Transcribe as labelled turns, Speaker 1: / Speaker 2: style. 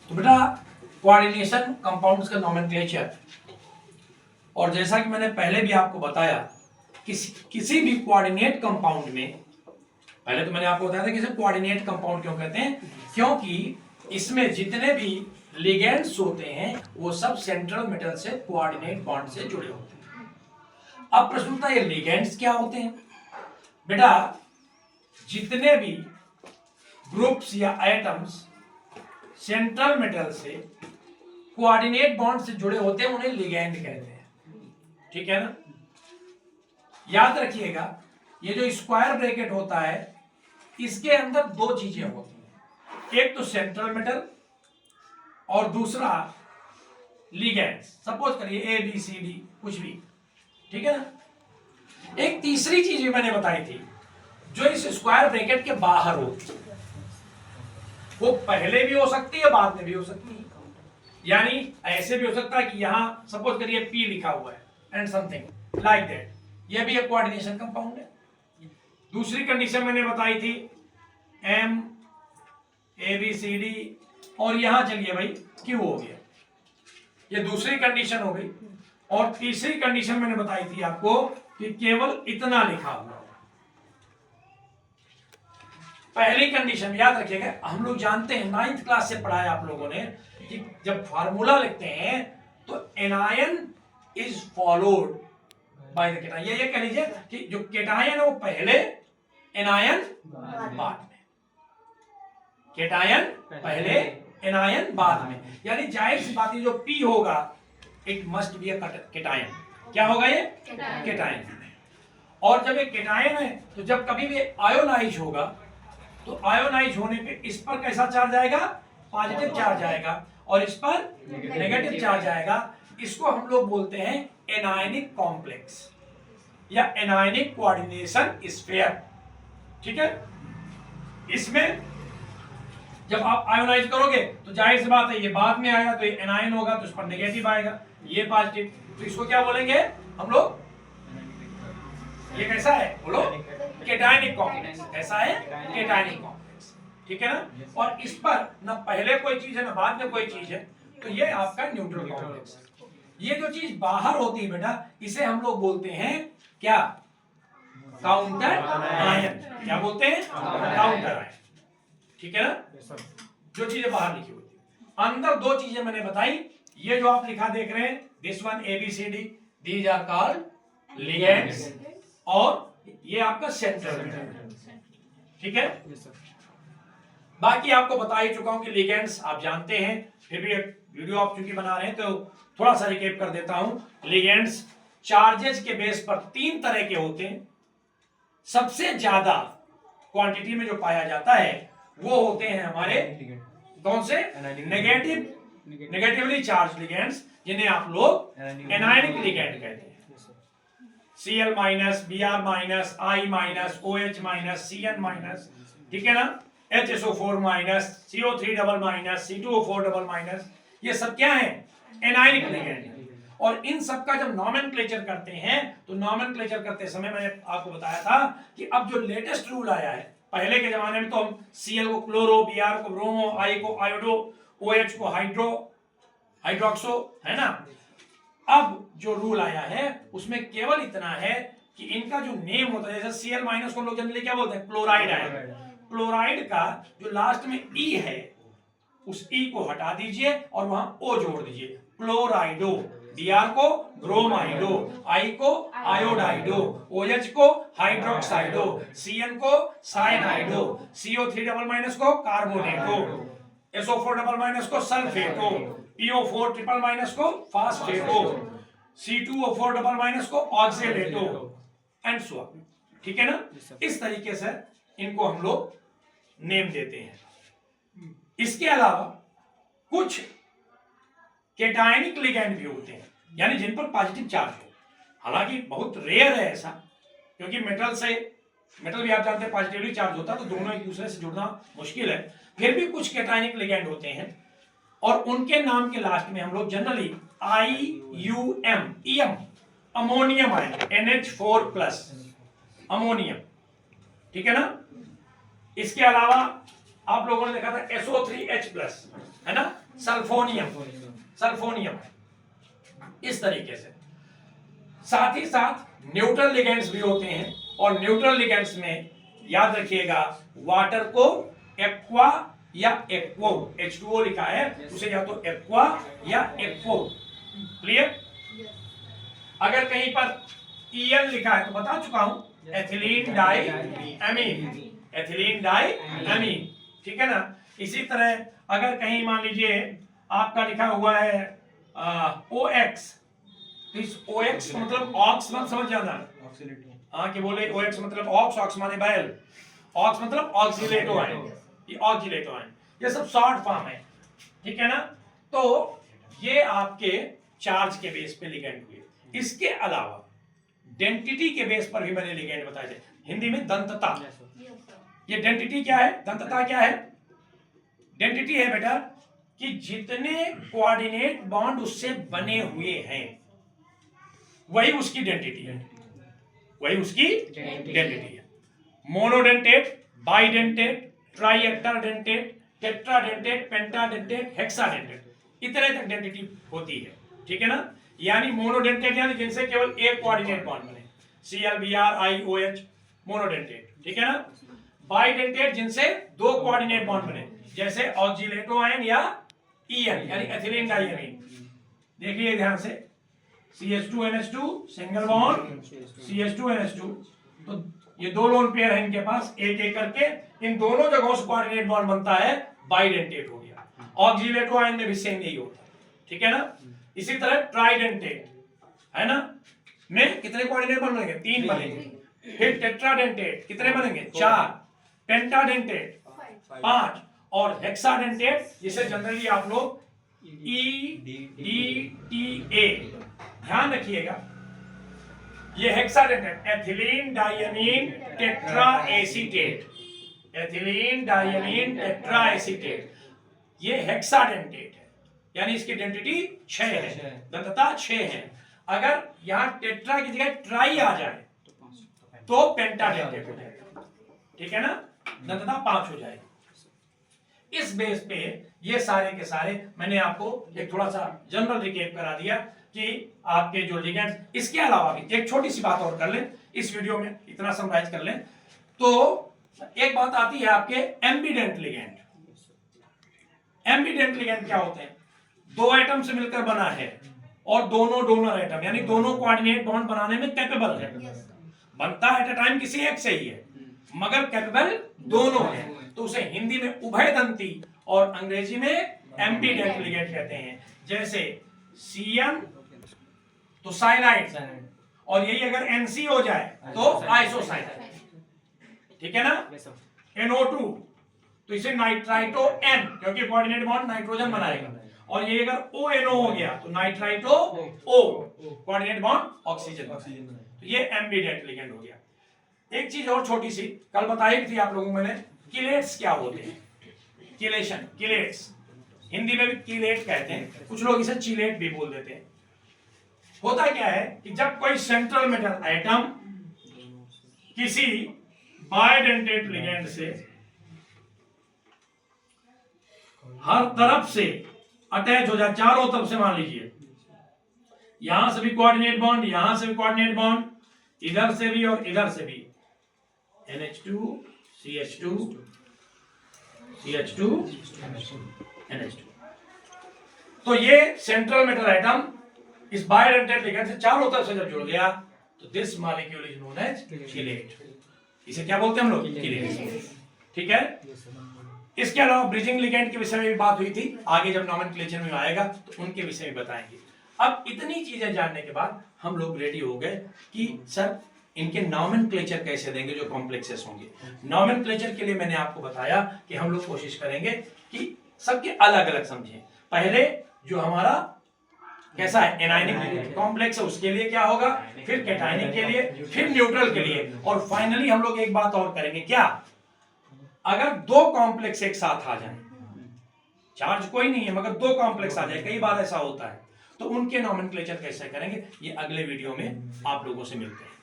Speaker 1: तो बेटा coordination compounds का नोमेनक्लेचर, और जैसा कि मैंने पहले भी आपको बताया किसी भी कोऑर्डिनेट कंपाउंड में, पहले तो मैंने आपको बताया था कि इसे कोऑर्डिनेट कंपाउंड क्यों कहते हैं, क्योंकि इसमें जितने भी लिगेंड्स होते हैं वो सब सेंट्रल मेटल से कोऑर्डिनेट बॉन्ड से जुड़े होते हैं। अब प्रश्न उठता है ये लिगेंड्स क्या होते हैं? बेटा जितने भी ग्रुप्स या एटम्स सेंट्रल मेटल से कोऑर्डिनेट बॉन्ड से जुड़े होते हैं उन्हें लिगेंड कहते हैं, ठीक है ना। याद रखिएगा ये जो स्क्वायर ब्रैकेट होता है इसके अंदर दो चीजें होती हैं, एक तो सेंट्रल मेटल और दूसरा लिगेंड्स। सपोज करिए ए बी सी डी कुछ भी, ठीक है ना। एक तीसरी चीज भी मैंने बताई थी जो इस स्क्वायर ब्रैकेट के बाहर होती है, वो पहले भी हो सकती है बाद में भी हो सकती है। यानी ऐसे भी हो सकता है कि यहां सपोज करिए P लिखा हुआ है एंड समथिंग लाइक दैट, ये भी एक कोऑर्डिनेशन कंपाउंड है। दूसरी कंडीशन मैंने बताई थी M A B C D और यहां चलिए भाई Q हो गया, ये दूसरी कंडीशन हो गई। और तीसरी कंडीशन मैंने बताई थी आपको कि केवल इतना लिखा हुआ। पहली कंडीशन याद रखिएगा, हम लोग जानते हैं 9th क्लास से पढ़ा है आप लोगों ने कि जब फार्मूला लिखते हैं तो anion is followed by the cation. ये कह लीजिए कि जो केटायन है वो पहले, एनायन बाद में। केटायन पहले, एनायन बाद में। यानी जाहिर सी बात है जो P होगा it must be a cation. क्या होगा ये? केटायन। और जब ये केटायन है तो जब कभी भी आयोनाइज होगा तो आयोनाइज होने पे इस पर कैसा चार्ज आएगा? पॉजिटिव चार्ज आएगा, और इस पर नेगेटिव चार्ज आएगा। इसको हम लोग बोलते हैं एनायनिक कॉम्प्लेक्स या एनायनिक कोऑर्डिनेशन स्फीयर, ठीक है। इसमें जब आप आयोनाइज करोगे तो जाहिर सी बात है ये बाद में आएगा तो ये एनायन होगा तो इस पर नेगेटिव आएगा, ये पॉजिटिव, तो इसको क्या बोलेंगे हम लोग? ये कैसा है बोलो? केटायनिक कॉम्प्लेक्स। कैसा है? केटायनिक कॉम्प्लेक्स, ठीक है ना। और इस पर ना पहले कोई चीज है ना बाद में कोई चीज है, तो ये आपका न्यूट्रल कॉम्प्लेक्स है। ये जो चीज बाहर होती है बेटा इसे हम लोग बोलते हैं क्या? Counter ion. क्या बोलते हैं? काउंटर आयन, ठीक है ना। जो चीजें बाहर लिखी होती है, अंदर दो चीजें मैंने बताई। ये जो आप लिखा देख रहे हैं this one ABCD, these are called ligands, और ये आपका सेंट्रल मेटल, ठीक है। बाकी आपको बता ही चुका हूं कि लिगेंड्स आप जानते हैं, फिर भी एक वीडियो आप चूंकि बना रहे हैं तो थोड़ा सा रिकेप कर देता हूं। लिगेंड्स चार्जेस के बेस पर 3 तरह के होते हैं। सबसे ज्यादा क्वांटिटी में जो पाया जाता है वो होते हैं हमारे कौन से? नेगेटिवली चार्ज लिगेंड्स, जिन्हें आप लोग एनायनिक लिगेंड कहते हैं। Cl minus, Br minus, I minus, OH minus, Cn minus, ठीक है ना, HSO4 minus, CO3 double minus, C2O4 double minus, ये सब क्या है? Anionic ligand. और इन सब का जब नॉमेनक्लेचर करते हैं तो नॉमेनक्लेचर करते समय मैंने आपको बताया था कि अब जो लेटेस्ट रूल आया है, पहले के जमाने में तो हम Cl को क्लोरो, Br को ब्रोमो, I को आयोडो, OH को हाइड्रोक्सो, है ना। अब जो रूल आया है उसमें केवल इतना है कि इनका जो नेम होता है, जैसे Cl माइनस को लोग जनरली क्या बोलते हैं? Chloride ion. क्लोराइड का जो लास्ट में E है उस E को हटा दीजिए और वहां O जोड़ दीजिए, क्लोराइडो। Br को ब्रोमाइडो, I को आयोडाइडो, OH को हाइड्रोक्साइडो, Cn को साइनाइडो, CO3 डबल माइनस को कार्बोनेटो, SO4 डबल माइनस को सल्फेटो, PO4 ट्रिपल माइनस को फास्फेटो, C2O4 डबल माइनस को ऑक्सीलेटो, एंड सो ऑन, ठीक है ना। इस तरीके से इनको हम लोग नेम देते हैं। इसके अलावा कुछ केटायनिक लिगेंड भी होते हैं, यानी जिन पर पॉजिटिव चार्ज हो। हालांकि बहुत रेयर है ऐसा, क्योंकि मेटल भी आप जानते हैं पॉजिटिवली चार्ज होता है तो दोनों एक दूसरे से जुड़ना मुश्किल है। फिर भी कुछ केटायनिक लिगेंड होते हैं और उनके नाम के लास्ट में हम लोग generally IUM ammonium ion, NH4+ ammonium, ठीक है ना। इसके अलावा आप लोगों ने देखा था SO3H+, है ना, सल्फोनियम है। इस तरीके से साथ ही साथ न्यूट्रल लिगेंड्स भी होते हैं, और न्यूट्रल लिगेंड्स में याद रखिएगा वाटर को एक्वा या एक्वो, H2O लिखा है उसे या तो एक्वा या एक्वो। क्लियर? अगर कहीं पर EN लिखा है तो बता चुका हूं, ethylene diamine, ethylene diamine, ठीक है ना। इसी तरह अगर कहीं मान लीजिए आपका लिखा हुआ है OX, इस OX मतलब ऑक्स मत समझ जाना, हाँ कि बोले OX मतलब ऑक्स माने बैल, ऑक्स मतलब ऑक्सीलेटो आयन, ये ऑक्सीलेटो आयन, ये सब शॉर्ट फॉर्म है, ठीक है ना। तो ये आपके चार्ज के बेस पे लिगेंड हुए। इसके अलावा डेंसिटी के बेस पर भी मैंने लिगेंड बताए थे, हिंदी में दंतता। ये डेंसिटी क्या है, दंतता क्या है? डेंसिटी है बेटा कि जितने कोऑर्डिनेट बॉन्ड उससे बने हुए हैं वही उसकी डेंसिटी है, वही उसकी डेंसिटी है। मोनोडेंटेट, बाइडेंटेट, ट्राइएक्टाडेंटेट, टेट्राडेंटेट, पेंटाडेंटेट, हेक्साडेंटेट, इतने तक डेंसिटी होती है, ठीक है ना। यानी मोनोडेंटेट यानी जिनसे केवल एक कोऑर्डिनेट बॉन्ड बने, ClBr मोनोडेंटेट, ठीक है ना। बाइडेंटेट जिनसे दो कोऑर्डिनेट बॉन्ड बने, जैसे ऑक्सीलेटो आयन या EN यानी एथिलीन डाइअमीन। देखिए ध्यान से, CH2NH2 सिंगल बॉन्ड CH2NH2, तो ये दो लोन पेयर है इनके पास, एक एक करके इन दोनों जगहों से कोऑर्डिनेट बॉन्ड बनता है, बाइडेंटेट हो गया। ऑक्सीलेटो आयन में भी सेम यही होता है, ठीक है ना। इसी तरह ट्राइडेंटेट है ना, में कितने कोऑर्डिनेट बॉन्ड बनेंगे? 3 बनेंगे। फिर टेट्राडेंटेट कितने बनेंगे? 4। पेंटाडेंटेट 5, और हेक्साडेंटेट जिसे जनरली आप लोग EDTA, ध्यान रखिएगा ये hexadentate, ethylene diamine tetra acetate, ethylene diamine tetra acetate, ये हेक्साडेंटेट है, यानी इसकी डेंसिटी 6 है, दंतता 6 है। अगर यहां टेट्रा की जगह ट्राई आ जाए तो पेंटाडेंटेट हो जाएगा, ठीक है ना, दंतता 5 हो जाएगी। इस बेस पे ये सारे के सारे मैंने आपको एक थोड़ा सा जनरल रिकेप करा दिया कि आपके जो लिगेंड्स, इसके अलावा भी एक छोटी सी बात और कर लें इस वीडियो में, इतना समराइज कर लें तो एक बात आती है आपके एम्बिडेंट लिगेंड। एम्बिडेंट लिगेंड क्या होते हैं? दो एटम से मिलकर बना है और दोनों डोनर एटम यानी दोनों कोऑर्डिनेट बॉन्ड बनाने में कैपेबल है, बनता एट अ टाइम किसी एक से ही है मगर कैपेबल दोनों है, तो उसे हिंदी में उभयदंती और अंग्रेजी में एम्बिडेंट लिगेंड कहते हैं। जैसे CN तो साइनाइड, और यही अगर NC हो जाए तो आइसोसाइनाइड, ठीक है ना। NO2 तो इसे नाइट्राइटो N, क्योंकि कोऑर्डिनेट बॉन्ड नाइट्रोजन बनाएगा, और ये अगर ONO हो गया तो nitrito O, coordinate bond oxygen, तो ये एम्बिडेंट लिगेंड हो गया। एक चीज और छोटी सी कल बताई थी आप लोगों को मैंने, किलेट्स क्या होते हैं? किलेशन, किलेट्स हिंदी में भी किलेट कहते हैं, कुछ लोग इसे चिलेट भी बोल देते हैं। होता क्या है कि जब कोई सेंट्रल मेटल एटम किसी बाइडेंटेट लिगेंड से हर तरफ से अटैच हो जाए, चारों तरफ से, मान लीजिए यहां से भी कोऑर्डिनेट बॉन्ड, यहां से भी कोऑर्डिनेट बॉन्ड, इधर से भी और इधर से भी, NH2 CH2 CH2 NH2, तो ये सेंट्रल मेटल एटम इस बाइडेंटेट लिगेंड से चारों तरफ से जब जुड़ गया तो this molecule is known as chelate. इसे क्या बोलते हैं हम लोग? किलेट, ठीक है। इसके अलावा ब्रिजिंग लिगेंड के विषय में भी बात हुई थी, आगे जब नॉमेनक्लेचर में आएगा तो उनके विषय में बताएंगे। अब इतनी चीजें जानने के बाद हम लोग रेडी हो गए कि सर इनके नॉमेनक्लेचर कैसे देंगे जो कॉम्प्लेक्सेस होंगे। नॉमेनक्लेचर के लिए मैंने आपको बताया कि हम लोग कोशिश करेंगे कि सबके अलग अलग समझें। पहले जो हमारा कैसा है एनायनिक कॉम्प्लेक्स है उसके लिए क्या होगा, फिर कैटायनिक के लिए, फिर न्यूट्रल के लिए, और फाइनली हम लोग एक बात और करेंगे, क्या अगर दो कॉम्प्लेक्स एक साथ आ जाए, चार्ज कोई नहीं है मगर दो कॉम्प्लेक्स आ जाए, कई बार ऐसा होता है, तो उनके नॉमेनक्लेचर कैसे करेंगे, ये अगले वीडियो में आप लोगों से मिलते हैं।